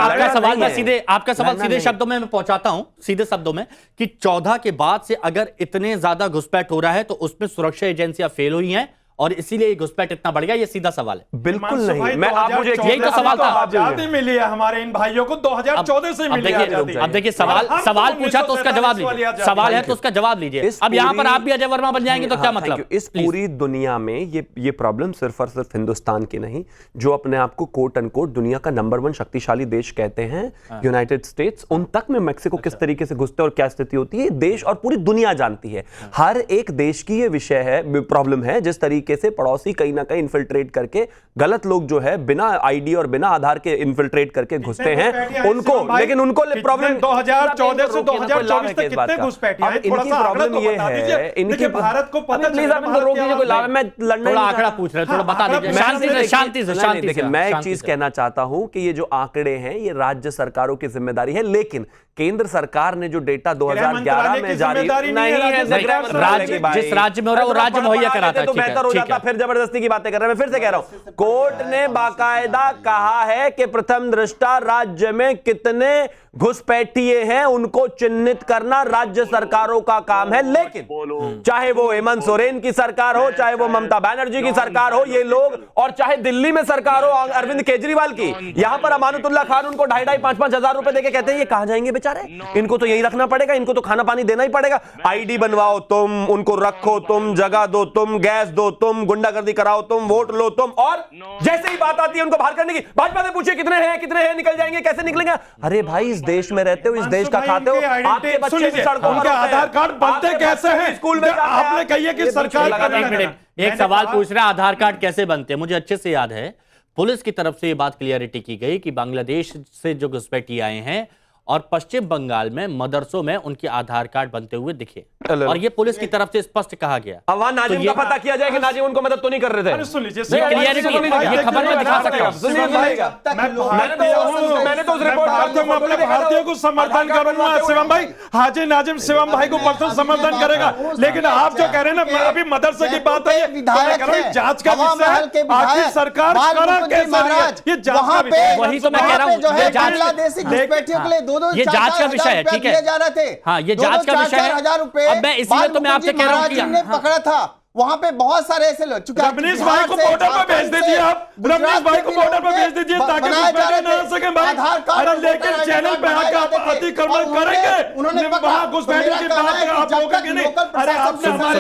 आपका सवाल सीधे शब्दों में मैं पहुंचाता हूं, सीधे शब्दों में कि 14 के बाद से अगर इतने ज्यादा घुसपैठ हो रहा है तो उसमें सुरक्षा एजेंसियां फेल हुई हैं और इसीलिए ये घुसपैठ इतना बढ़ गया। ये सीधा सवाल है। बिल्कुल नहीं, मैं आप मुझे यही तो सवाल था। आजादी मिली है हमारे इन भाइयों को 2014 से मिली है आजादी। अब देखिए सवाल पूछा तो उसका जवाब लीजिए, सवाल है तो उसका जवाब लीजिए। अब यहाँ पर आप भी अजय वर्मा बन जाएंगे तो क्या मतलब? इस पूरी दुनिया में ये प्रॉब्लम सिर्फ और सिर्फ हिंदुस्तान की नहीं, जो अपने आप को कोट अनकोट दुनिया का नंबर 1 शक्तिशाली देश कहते हैं, यूनाइटेड स्टेट्स, उन तक में मैक्सिको किस तरीके से घुसते और क्या स्थिति होती है, देश और पूरी दुनिया जानती है। हर एक देश की ये विषय है, प्रॉब्लम है, जिस तरीके से पड़ोसी कहीं ना कहीं इन्फिल्ट्रेट करके, गलत लोग जो है बिना आईडी और बिना आधार के इन्फिल्ट्रेट करके घुसते हैं उनको, लेकिन उनको प्रॉब्लम 2014 से 2024 तक कितने घुसपैठिए हैं? इनकी प्रॉब्लम ये है, इनके भारत को पता प्लीज आप इनको रोकिए, कोई लाभ, मैं लड़ना थोड़ा आंकड़ा पूछ रहे, थोड़ा बता दीजिए शांति से। देखिए, मैं एक चीज कहना चाहता हूं कि ये जो आंकड़े हैं ये राज्य सरकारों की जिम्मेदारी है, लेकिन केंद्र सरकार ने जो डेटा 2011 में जारी नहीं है, जिस राज्य में हो रहा है वो राज्य मुहैया कराता है, तो बेहतर हो जाता। फिर जबरदस्ती की बातें कर रहे हैं। मैं फिर से कह रहा हूं, कोर्ट ने बाकायदा कहा है कि प्रथम दृष्टा राज्य में कितने घुसपैठिए हैं उनको चिन्हित करना राज्य सरकारों का काम है, लेकिन चाहे वो हेमंत सोरेन की सरकार हो, चाहे वो ममता बनर्जी की सरकार हो, ये लोग, और चाहे दिल्ली में सरकार हो अरविंद केजरीवाल की, यहां पर अमानतुल्लाह खान उनको 2,500-5,5 हजार रुपए देके कहते हैं ये कहां जाएंगे बेचारे, इनको तो यही रखना पड़ेगा, इनको तो खाना पानी देना ही पड़ेगा। आईडी बनवाओ तुम, उनको रखो तुम, जगह दो तुम, गैस दो तुम, गुंडागर्दी कराओ तुम, वोट लो तुम, और जैसे ही बात आती है उनको बाहर करने की, भाजपा से पूछिए कितने हैं, निकल जाएंगे, कैसे निकलेंगे? अरे भाई, इस देश में रहते हो, इस देश का खाते हो, आपके बच्चे भी सड़कों पर आधार कार्ड बनते कैसे हैं? स्कूल में आपने कहिए कि सरकार एक सवाल पूछ रहा है, आधार कार्ड कैसे बनते हैं? मुझे अच्छे से याद है, पुलिस की तरफ से यह बात क्लियरिटी की गई कि बांग्लादेश से जो घुसपैठिए आए हैं और पश्चिम बंगाल में मदरसों में उनके आधार कार्ड बनते हुए दिखे, और ये पुलिस की तरफ से स्पष्ट कहा गया। अब वहां नाजिम का पता किया जाए कि नाजिम उनको मदद तो नहीं कर रहे थे। सुन लीजिए, ये खबर में दिखा सकता हूं। मैंने तो उस रिपोर्ट अपने भारतीयों को समर्थन करूंगा शिवम भाई, हाजी नाजिम शिवम भाई को पर्सनल समर्थन करेगा, लेकिन आप जो कह रहे हैं ना, अभी मदरसे की बात है, जांच का विषय है, आखिर सरकार करा कैसे? ये जांच का विषय, वही तो मैं कह रहा हूं, ये जांच का विषय है, ठीक है। हाँ, ये जांच का विषय है। अब मैं इसलिए तो मैं आपसे कह रहा हूं कि पकड़ा था वहां पे बहुत सारे ऐसे लोग, रमनीश भाई को बॉर्डर पर भेज दीजिए, आप रमनीश भाई को बॉर्डर पर भेज दीजिए ताकि घुसपैठिए ना आ सके भाई। अरे लेकिन चैनल पे आकर आप अतिक्रमण करेंगे, उन्होंने वहां घुसपैठिए की बात आप रोकेंगे नहीं। अरे आपने हमारे,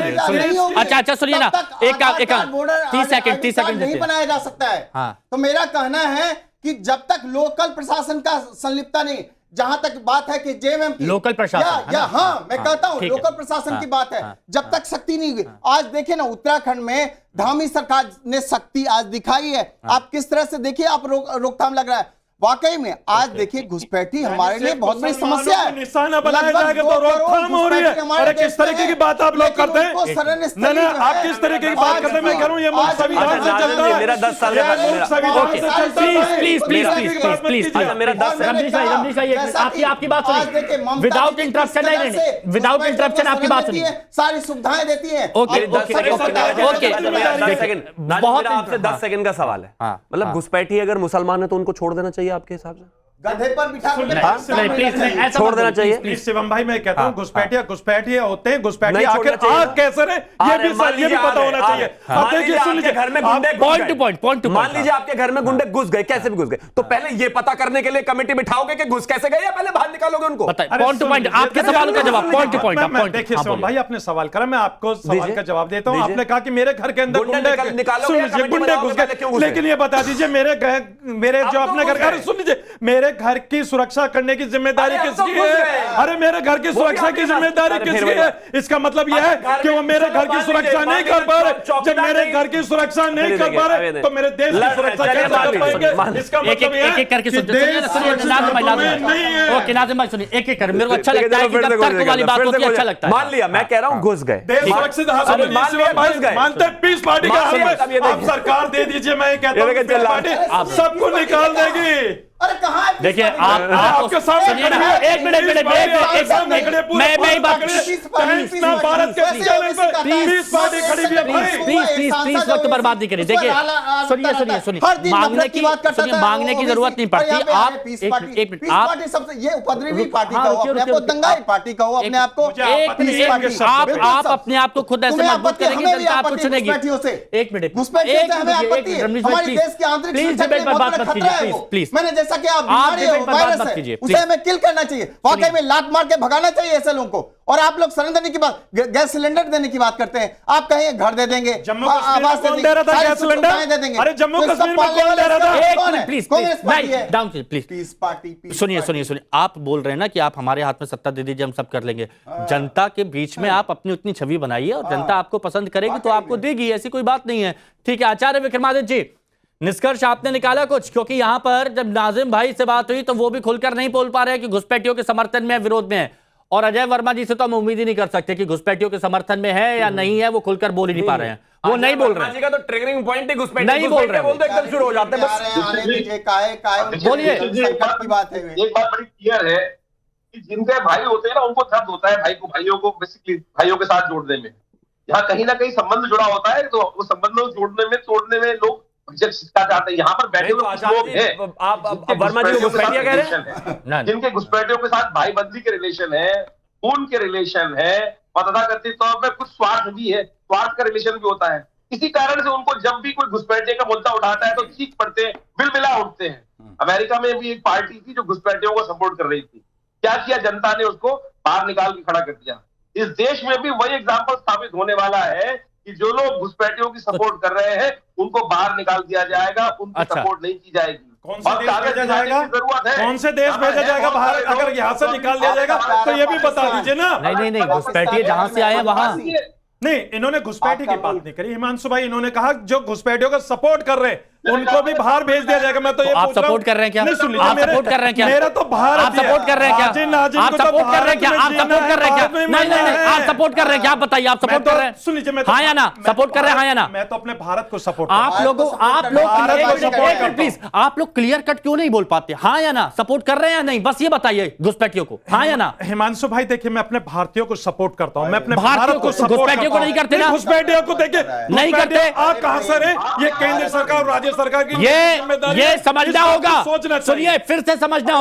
अच्छा सुनिए ना, एक 30 सेकंड नहीं बनाया जा सकता है। तो मेरा कहना है कि जब तक लोकल प्रशासन का संलिप्तता नहीं, जहां तक बात है कि जेएमएम लोकल प्रशासन, है ना? हाँ मैं कहता हूं ठीक है। लोकल प्रशासन की बात है, हाँ। जब तक सख्ती नहीं हुई। आज देखिए ना उत्तराखंड में धामी सरकार ने सख्ती आज दिखाई है, आप किस तरह से देखिए आप रोकथाम लग रहा है। वाकई में आज देखिए घुसपैठी हमारे लिए बहुत बड़ी समस्या है। निशाना बनाया जाएगा तो रोकथाम हो रही है। अरे किस तरीके की बात आप लोग करते हैं? नहीं आप किस तरीके की बात करते हैं? मैं कह रहा हूं ये मुल्क संविधान से चलता है। मेरा 10 साल का मुल्क संविधान से चलता है। प्लीज मेरा 10 रमनीश भाई आपकी बात सुनिए विदाउट इंटरप्शन। नहीं विदाउट इंटरप्शन आपकी बात सुनिए। सारी सुविधाएं देती है। ओके बहुत आपसे 10 सेकंड का सवाल है। मतलब घुसपैठी अगर मुसलमान है तो उनको छोड़ देना चाहिए आपके हिसाब से? गधे पर बिठा छोड़ देना चाहिए। प्लीज शिवम भाई मैं कहता हूँ घुसपैठिया होते हैं। घुसपैठी नहीं आखिर छोड़ना चाहिए। आग कैसे है ये भी पता होना चाहिए। अब देखिए सुन लीजिए घर में गुंडे पॉइंट टू पॉइंट मान लीजिए आपके घर में गुंडे घुस गए, कैसे भी घुस गए, तो पहले ये पता करने के लिए कमेटी बिठाओगे कि घुस कैसे गए या पहले बाहर निकालोगे उनको? पॉइंट टू पॉइंट आपके सवाल का जवाब पॉइंट टू पॉइंट। देखिए शिवम भाई आपने सवाल करा, मैं आपको सवाल का जवाब देता हूँ। आपने कहा कि मेरे घर के अंदर गुंडे घुस गए, लेकिन ये बता दीजिए मेरे जो अपने घर का सुन लीजिए मेरे घर की सुरक्षा करने की जिम्मेदारी किसकी है? अरे मेरे घर की सुरक्षा की जिम्मेदारी किसकी है? इसका मतलब यह है कि वो मेरे घर की सुरक्षा नहीं कर पा रहे। जब मेरे घर की सुरक्षा नहीं कर पा रहे तो मेरे देश की सुरक्षा कैसे कर पाएंगे? इसका मतलब यह है करके कि देश ओके नाज़िम भाई सुनिए एक एक कर। मेरे को अच्छा लगता है कि जब तर्क वाली बात होती है अच्छा लगता है। मान लिया मैं कह रहा हूँ घुस गए, देश सुरक्षित मानते पीस पार्टी का आप सरकार दे दीजिए। मैं कहता हूँ सबको निकाल देगी। अरे कहाँ देखिए आपके सामने एक मिनट मैं बात भारत के प्लीज वक्त बर्बाद नहीं करिए। देखिए सुनिए मांगने की जरूरत नहीं पड़ती। आप एक मिनट आप ये उपद्रवी पार्टी का हो, अपने आप को दंगाई पार्टी का हो, अपने आप को आप अपने आप को खुद ऐसे मजबूत करेंगे जनता आपको चुनेगी। एक मिनट हमारे देश की आंतरिक प्लीज मैंने जैसा कि आप बीमारी है, वायरस है, उसे हमें किल करना चाहिए। वाकई में लात मार के भगाना चाहिए ऐसे लोगों को। और आप लोग सरेंडर की बात, गैस सिलेंडर देने की बात करते हैं। आप कहेंगे घर दे देंगे, आवास दे देंगे। अरे जम्मू कश्मीर में कौन दे रहा था? प्लीज सुनिए आप बोल रहे हैं ना कि आप हमारे हाथ में सत्ता दे दीजिए हम सब कर लेंगे। जनता के बीच में आप अपनी उतनी छवि बनाइए और जनता आपको पसंद करेगी तो आपको देगी, ऐसी कोई बात नहीं है। ठीक है आचार्य विक्रमादित्य जी निष्कर्ष आपने निकाला कुछ? क्योंकि यहां पर जब नाजिम भाई से बात हुई तो वो भी खुलकर नहीं बोल पा रहे हैं कि घुसपैठियों के समर्थन में विरोध में है, और अजय वर्मा जी से तो हम उम्मीद ही नहीं कर सकते कि घुसपैठियों के समर्थन में है या नहीं है। वो खुलकर बोल ही नहीं पा रहे हैं, वो नहीं बोल रहे हैं। का तो ट्रिगरिंग पॉइंट ही घुसपैठी नहीं बोल रहे हैं, एकदम शुरू हो जाते हैं। बोलिए की बात है। एक बात बड़ी क्लियर है कि जिनके भाई होते हैं ना उनको दर्द होता है भाइयों को बेसिकली भाइयों के साथ जोड़ने में। यहाँ कहीं ना कहीं संबंध जुड़ा होता है तो वो संबंध जोड़ने में तोड़ने में लोग चाहते हैं। यहाँ पर बैठे हुए कुछ लोग हैं आप वर्मा जी को घुसपैठिया कह रहे हैं, जिनके घुसपैठियों के साथ भाई बंदी के रिलेशन है, खून के रिलेशन है, मतदाता तौर पर कुछ स्वार्थ भी है, स्वार्थ का रिलेशन भी होता है। इसी कारण से उनको जब भी कोई घुसपैठिए का मुद्दा उठाता है तो चीख पड़ते हैं, बिलबिला उठते हैं। अमेरिका में भी एक पार्टी थी जो घुसपैठियों को सपोर्ट कर रही थी, क्या किया जनता ने उसको बाहर निकाल के खड़ा कर दिया। इस देश में भी वही एग्जाम्पल स्थापित होने वाला है कि जो लोग घुसपैठियों की सपोर्ट कर रहे हैं उनको बाहर निकाल दिया जाएगा, उनकी सपोर्ट नहीं की जाएगी। कौन से देश भेजा जाएगा? कौन से देश भेजा जाएगा बाहर? अगर यहाँ से निकाल दिया जाएगा तो ये भी बता दीजिए ना। नहीं घुसपैठिए जहां से आए वहां नहीं, इन्होंने घुसपैठी की बात नहीं करी हिमांशु भाई। इन्होंने कहा जो घुसपैठियों का सपोर्ट कर रहे हैं उनको भी बाहर भेज दिया जाएगा। मैं तो ये आप सपोर्ट कर रहे हैं क्या? नहीं सुन लीजिए, आप सपोर्ट कर रहे हैं क्या? मेरा तो बाहर आप सपोर्ट कर रहे हैं क्या? आप सपोर्ट कर रहे हैं क्या? आप सपोर्ट कर रहे हैं क्या? नहीं आप सपोर्ट कर रहे हैं क्या? आप बताइए आप सपोर्ट कर रहे हैं? सुन लीजिए हाँ या ना सपोर्ट कर रहे हैं? हाँ या ना? मैं तो अपने भारत को सपोर्ट आप लोग प्लीज आप लोग क्लियर कट क्यों नहीं बोल पाते? हाँ या ना सपोर्ट कर रहे हैं या नहीं? बस ये बताइए घुसपैठियों को हाँ या ना। हिमांशु भाई देखिए मैं अपने भारतीयों को सपोर्ट करता हूं, मैं अपने भारत को घुसपैठियों को नहीं करते ना? घुसपैठियों को देखिए नहीं करते। आप कहां से रहे? ये केंद्र सरकार और राज्य सरकार की ये समझना होगा। सुनिए फिर से समझना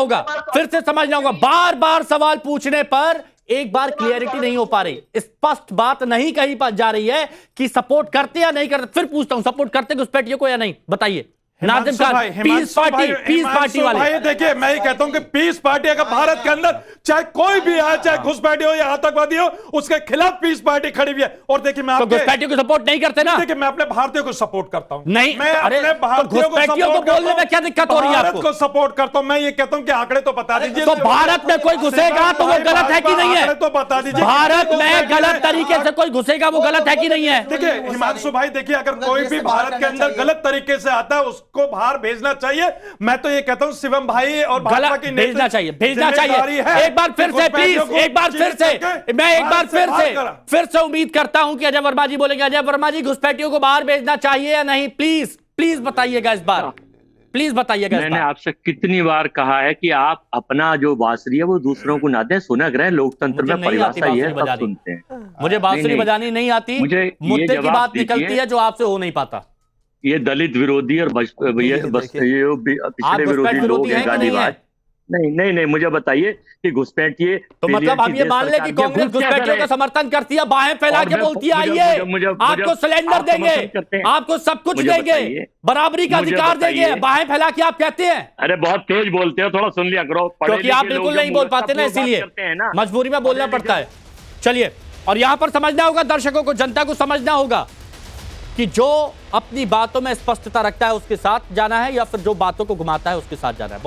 होगा। बार बार सवाल पूछने पर एक बार क्लियरिटी नहीं हो पा रही, स्पष्ट बात नहीं कही जा रही है कि सपोर्ट करते या नहीं करते। फिर पूछता हूं सपोर्ट करते घुसपैठियों को या नहीं? बताइए। नाजिम खान, पीस पार्टी वाले। भाई देखिए, मैं ये कहता हूं कि पीस पार्टी अगर भारत के अंदर चाहे कोई भी आए, चाहे घुसपैठी हो या आतंकवादी हो, उसके खिलाफ पीस पार्टी खड़ी हुई है। और देखिए, मैं घुसपैठियों को सपोर्ट नहीं करते ना। देखिए, मैं अपने भारतीयों को सपोर्ट करता हूं। नहीं, मैं अपने भारतीयों को बोलने में क्या दिक्कत हो रही है आपको? को सपोर्ट करता हूं। मैं ये कहता हूं कि आंकड़े तो बता दीजिए। तो भारत में कोई घुसेगा तो वो गलत है कि नहीं है? तो बता दीजिए, भारत में गलत तरीके से कोई घुसेगा वो गलत है कि नहीं है? देखिए हिमांशु भाई, देखिए अगर कोई भी भारत के अंदर गलत तरीके से आता है उसको बाहर भेजना चाहिए। मैं तो ये कहता हूं शिवम भाई और भाजपा की भेजना चाहिए। एक बार फिर से प्लीज, एक बार फिर से मैं एक बार फिर से उम्मीद करता हूं कि अजय वर्मा जी बोलेंगे। अजय वर्मा जी, घुसपैठियों को बाहर भेजना चाहिए या नहीं? प्लीज बताइएगा इस बार, प्लीज बताइएगा। मैंने आपसे कितनी बार कहा है कि आप अपना जो बांसुरी है वो दूसरों को ना दें। सुनहरे लोकतंत्र में परिभाषा ये सब सुनते हैं। मुझे बांसुरी बजानी नहीं आती, मुद्दे की बात निकलती है जो आपसे हो नहीं पाता। ये दलित विरोधी और पिछड़े विरोधी लोग हैं गालीबाज। नहीं, मुझे बताइए कि घुसपैठिए तो मतलब हम ये मान ले कि कांग्रेस घुसपैठियों का समर्थन करती है, बाहें फैला के बोलती है आइए आपको सिलेंडर देंगे, आपको सब कुछ देंगे, बराबरी का अधिकार देंगे, बाहें फैला के आप कहते हैं। अरे बहुत तेज बोलते हो, थोड़ा सुन लिया करो। क्योंकि आप बिल्कुल नहीं बोल पाते ना, इसीलिए मजबूरी में बोलना पड़ता है। चलिए, और यहां पर समझना होगा दर्शकों को, जनता को समझना होगा कि जो अपनी बातों में स्पष्टता रखता है उसके साथ जाना है या फिर जो बातों को घुमाता है उसके साथ जाना है।